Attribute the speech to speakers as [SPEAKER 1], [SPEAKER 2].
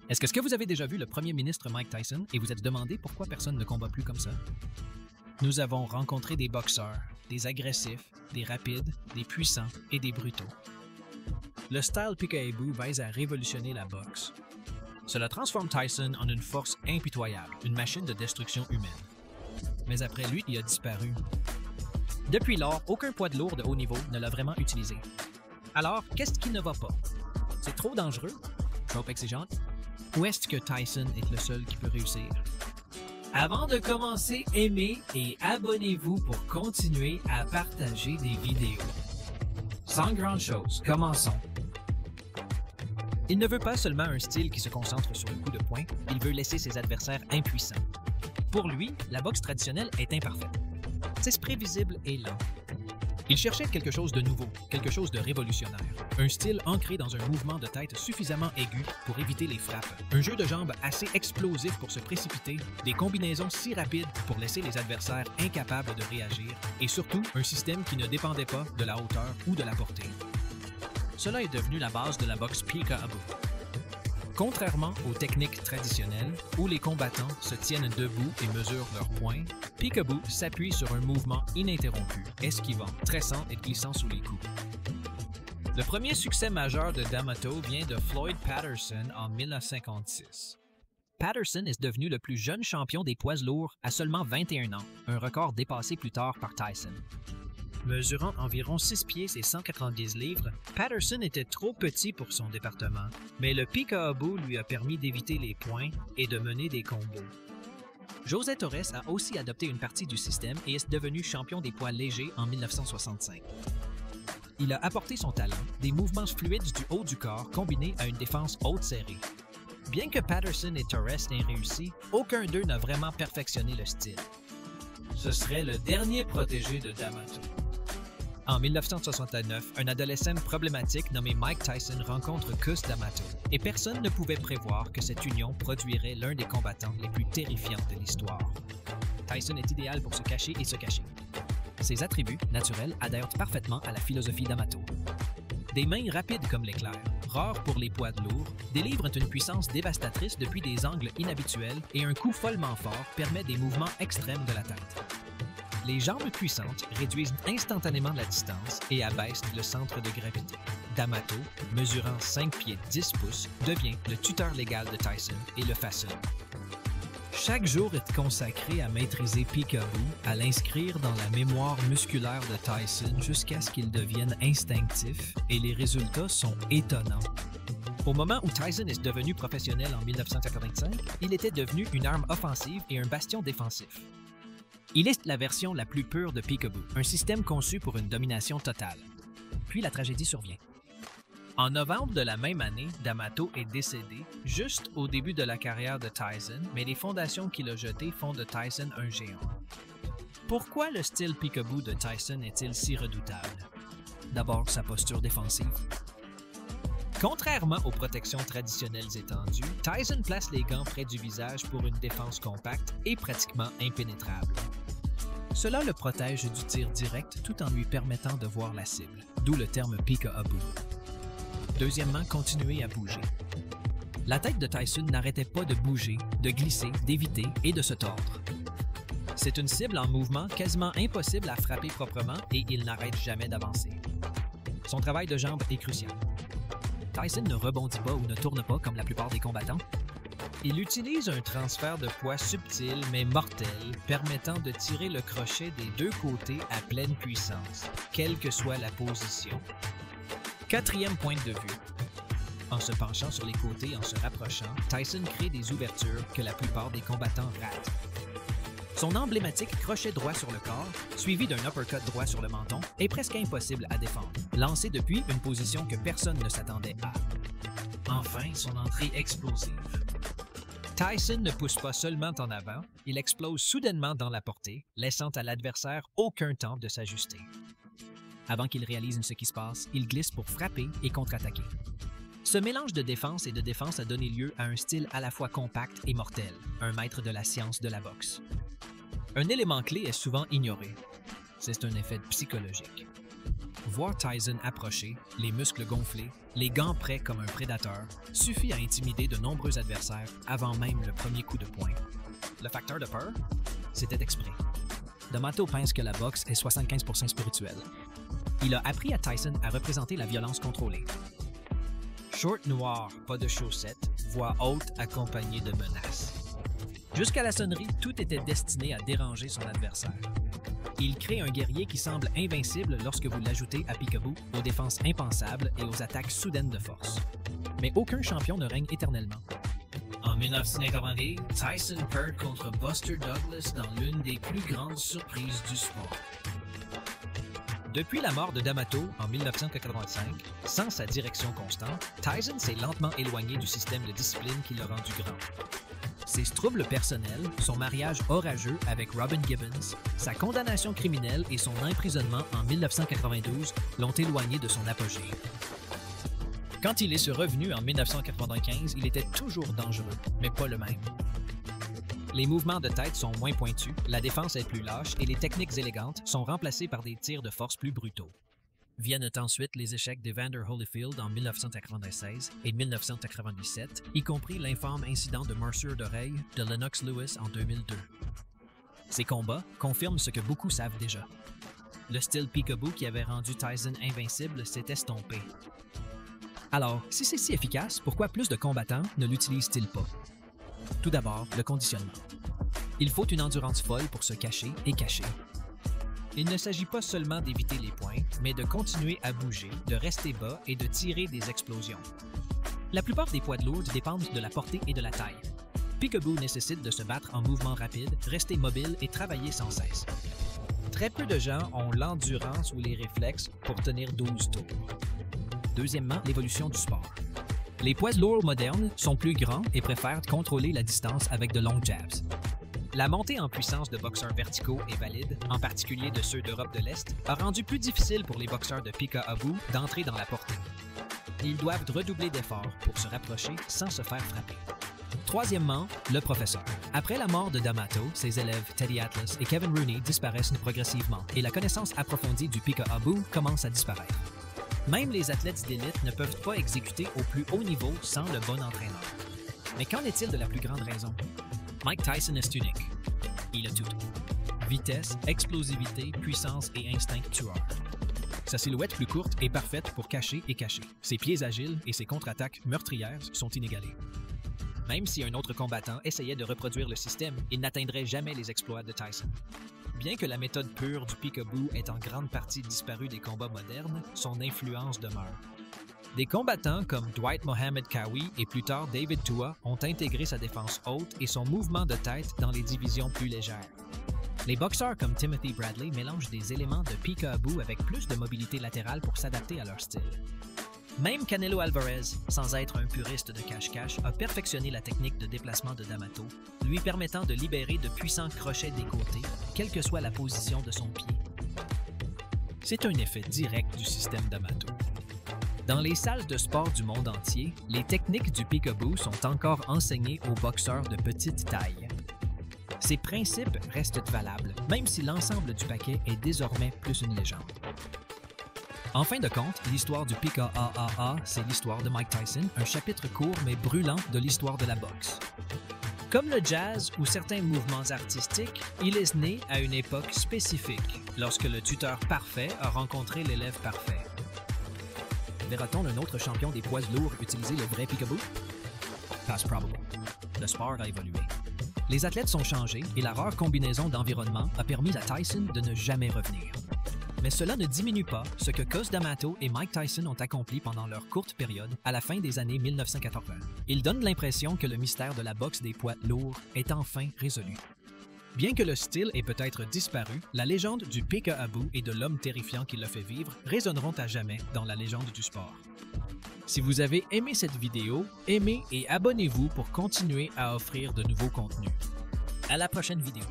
[SPEAKER 1] Est-ce que vous avez déjà vu le premier ministre Mike Tyson et vous êtes demandé pourquoi personne ne combat plus comme ça? Nous avons rencontré des boxeurs, des agressifs, des rapides, des puissants et des brutaux. Le style Peekaboo vise à révolutionner la boxe. Cela transforme Tyson en une force impitoyable, une machine de destruction humaine. Mais après lui, il a disparu. Depuis lors, aucun poids de lourd de haut niveau ne l'a vraiment utilisé. Alors, qu'est-ce qui ne va pas? C'est trop dangereux? Trop exigeant? Ou est-ce que Tyson est le seul qui peut réussir?
[SPEAKER 2] Avant de commencer, aimez et abonnez-vous pour continuer à partager des vidéos. Sans grande chose, commençons.
[SPEAKER 1] Il ne veut pas seulement un style qui se concentre sur le coup de poing, il veut laisser ses adversaires impuissants. Pour lui, la boxe traditionnelle est imparfaite. C'est prévisible et lent. Il cherchait quelque chose de nouveau, quelque chose de révolutionnaire. Un style ancré dans un mouvement de tête suffisamment aigu pour éviter les frappes. Un jeu de jambes assez explosif pour se précipiter, des combinaisons si rapides pour laisser les adversaires incapables de réagir, et surtout un système qui ne dépendait pas de la hauteur ou de la portée. Cela est devenu la base de la boxe Peekaboo. Contrairement aux techniques traditionnelles, où les combattants se tiennent debout et mesurent leurs poings, Peekaboo s'appuie sur un mouvement ininterrompu, esquivant, tressant et glissant sous les coups. Le premier succès majeur de D'Amato vient de Floyd Patterson en 1956. Patterson est devenu le plus jeune champion des poids lourds à seulement 21 ans, un record dépassé plus tard par Tyson. Mesurant environ 6 pieds et 190 livres, Patterson était trop petit pour son département, mais le Peekaboo lui a permis d'éviter les points et de mener des combos. José Torres a aussi adopté une partie du système et est devenu champion des poids légers en 1965. Il a apporté son talent, des mouvements fluides du haut du corps combinés à une défense haute serrée. Bien que Patterson et Torres aient réussi, aucun d'eux n'a vraiment perfectionné le style.
[SPEAKER 2] Ce serait le dernier protégé de D'Amato.
[SPEAKER 1] En 1969, un adolescent problématique nommé Mike Tyson rencontre Cus D'Amato, et personne ne pouvait prévoir que cette union produirait l'un des combattants les plus terrifiants de l'histoire. Tyson est idéal pour se cacher et se cacher. Ses attributs naturels adhèrent parfaitement à la philosophie d'Amato. Des mains rapides comme l'éclair, rares pour les poids lourds, délivrent une puissance dévastatrice depuis des angles inhabituels et un coup follement fort permet des mouvements extrêmes de la tête. Les jambes puissantes réduisent instantanément la distance et abaissent le centre de gravité. D'Amato, mesurant 5 pieds 10 pouces, devient le tuteur légal de Tyson et le façonne. Chaque jour est consacré à maîtriser Peekaboo, à l'inscrire dans la mémoire musculaire de Tyson jusqu'à ce qu'il devienne instinctif, et les résultats sont étonnants. Au moment où Tyson est devenu professionnel en 1985, il était devenu une arme offensive et un bastion défensif. Il est la version la plus pure de Peekaboo, un système conçu pour une domination totale. Puis la tragédie survient. En novembre de la même année, D'Amato est décédé, juste au début de la carrière de Tyson, mais les fondations qu'il a jetées font de Tyson un géant. Pourquoi le style Peekaboo de Tyson est-il si redoutable? D'abord, sa posture défensive. Contrairement aux protections traditionnelles étendues, Tyson place les gants près du visage pour une défense compacte et pratiquement impénétrable. Cela le protège du tir direct tout en lui permettant de voir la cible, d'où le terme Peekaboo. Deuxièmement, continuer à bouger. La tête de Tyson n'arrêtait pas de bouger, de glisser, d'éviter et de se tordre. C'est une cible en mouvement quasiment impossible à frapper proprement et il n'arrête jamais d'avancer. Son travail de jambes est crucial. Tyson ne rebondit pas ou ne tourne pas comme la plupart des combattants. Il utilise un transfert de poids subtil mais mortel, permettant de tirer le crochet des deux côtés à pleine puissance, quelle que soit la position. Quatrième point de vue. En se penchant sur les côtés et en se rapprochant, Tyson crée des ouvertures que la plupart des combattants ratent. Son emblématique crochet droit sur le corps, suivi d'un uppercut droit sur le menton, est presque impossible à défendre, lancé depuis une position que personne ne s'attendait à. Enfin, son entrée explosive. Tyson ne pousse pas seulement en avant, il explose soudainement dans la portée, laissant à l'adversaire aucun temps de s'ajuster. Avant qu'il réalise ce qui se passe, il glisse pour frapper et contre-attaquer. Ce mélange de défense et de défense a donné lieu à un style à la fois compact et mortel, un maître de la science de la boxe. Un élément clé est souvent ignoré. C'est un effet psychologique. voir Tyson approcher, les muscles gonflés, les gants prêts comme un prédateur, suffit à intimider de nombreux adversaires avant même le premier coup de poing. Le facteur de peur? C'était exprès. D'Amato pense que la boxe est 75% spirituelle. Il a appris à Tyson à représenter la violence contrôlée. Short noir, pas de chaussettes, voix haute accompagnée de menaces. Jusqu'à la sonnerie, tout était destiné à déranger son adversaire. Il crée un guerrier qui semble invincible lorsque vous l'ajoutez à Peekaboo, aux défenses impensables et aux attaques soudaines de force. Mais aucun champion ne règne éternellement.
[SPEAKER 2] En 1990, Tyson perd contre Buster Douglas dans l'une des plus grandes surprises du sport.
[SPEAKER 1] Depuis la mort de D'Amato en 1985, sans sa direction constante, Tyson s'est lentement éloigné du système de discipline qui l'a rendu grand. Ses troubles personnels, son mariage orageux avec Robin Gibbons, sa condamnation criminelle et son emprisonnement en 1992 l'ont éloigné de son apogée. Quand il est sur revenu en 1995, il était toujours dangereux, mais pas le même. Les mouvements de tête sont moins pointus, la défense est plus lâche et les techniques élégantes sont remplacées par des tirs de force plus brutaux. Viennent ensuite les échecs d'Evander Holyfield en 1996 et 1997, y compris l'infâme incident de morsure d'oreille de Lennox Lewis en 2002. Ces combats confirment ce que beaucoup savent déjà. Le style Peekaboo qui avait rendu Tyson invincible s'est estompé. Alors, si c'est si efficace, pourquoi plus de combattants ne l'utilisent-ils pas? Tout d'abord, le conditionnement. Il faut une endurance folle pour se cacher et cacher. Il ne s'agit pas seulement d'éviter les points, mais de continuer à bouger, de rester bas et de tirer des explosions. La plupart des poids de lourds dépendent de la portée et de la taille. Peekaboo nécessite de se battre en mouvement rapide, rester mobile et travailler sans cesse. Très peu de gens ont l'endurance ou les réflexes pour tenir 12 tours. Deuxièmement, l'évolution du sport. Les poids lourds modernes sont plus grands et préfèrent contrôler la distance avec de longs jabs. La montée en puissance de boxeurs verticaux est valide, en particulier de ceux d'Europe de l'Est, a rendu plus difficile pour les boxeurs de Peekaboo d'entrer dans la portée. Ils doivent redoubler d'efforts pour se rapprocher sans se faire frapper. Troisièmement, le professeur. Après la mort de D'Amato, ses élèves Teddy Atlas et Kevin Rooney disparaissent progressivement et la connaissance approfondie du Peekaboo commence à disparaître. Même les athlètes d'élite ne peuvent pas exécuter au plus haut niveau sans le bon entraîneur. Mais qu'en est-il de la plus grande raison? Mike Tyson est unique. Il a tout. Vitesse, explosivité, puissance et instinct tueur. Sa silhouette plus courte est parfaite pour cacher et cacher. Ses pieds agiles et ses contre-attaques meurtrières sont inégalés. Même si un autre combattant essayait de reproduire le système, il n'atteindrait jamais les exploits de Tyson. Bien que la méthode pure du Peekaboo ait en grande partie disparu des combats modernes, son influence demeure. Des combattants comme Dwight Mohamed Qawi et plus tard David Tua ont intégré sa défense haute et son mouvement de tête dans les divisions plus légères. Les boxeurs comme Timothy Bradley mélangent des éléments de Peekaboo avec plus de mobilité latérale pour s'adapter à leur style. Même Canelo Alvarez, sans être un puriste de cache-cache, a perfectionné la technique de déplacement de D'Amato, lui permettant de libérer de puissants crochets des côtés, quelle que soit la position de son pied. C'est un effet direct du système D'Amato. Dans les salles de sport du monde entier, les techniques du Peekaboo sont encore enseignées aux boxeurs de petite taille. Ces principes restent valables, même si l'ensemble du paquet est désormais plus une légende. En fin de compte, l'histoire du PKAAA, c'est l'histoire de Mike Tyson, un chapitre court mais brûlant de l'histoire de la boxe. Comme le jazz ou certains mouvements artistiques, il est né à une époque spécifique, lorsque le tuteur parfait a rencontré l'élève parfait. Verra-t-on un autre champion des poids lourds utiliser le vrai Peekaboo? Pas probable. Le sport a évolué. Les athlètes sont changés et la rare combinaison d'environnements a permis à Tyson de ne jamais revenir. Mais cela ne diminue pas ce que Cus D'Amato et Mike Tyson ont accompli pendant leur courte période à la fin des années 1980. Ils donnent l'impression que le mystère de la boxe des poids lourds est enfin résolu. Bien que le style ait peut-être disparu, la légende du Peekaboo et de l'homme terrifiant qui l'a fait vivre résonneront à jamais dans la légende du sport. Si vous avez aimé cette vidéo, aimez et abonnez-vous pour continuer à offrir de nouveaux contenus. À la prochaine vidéo.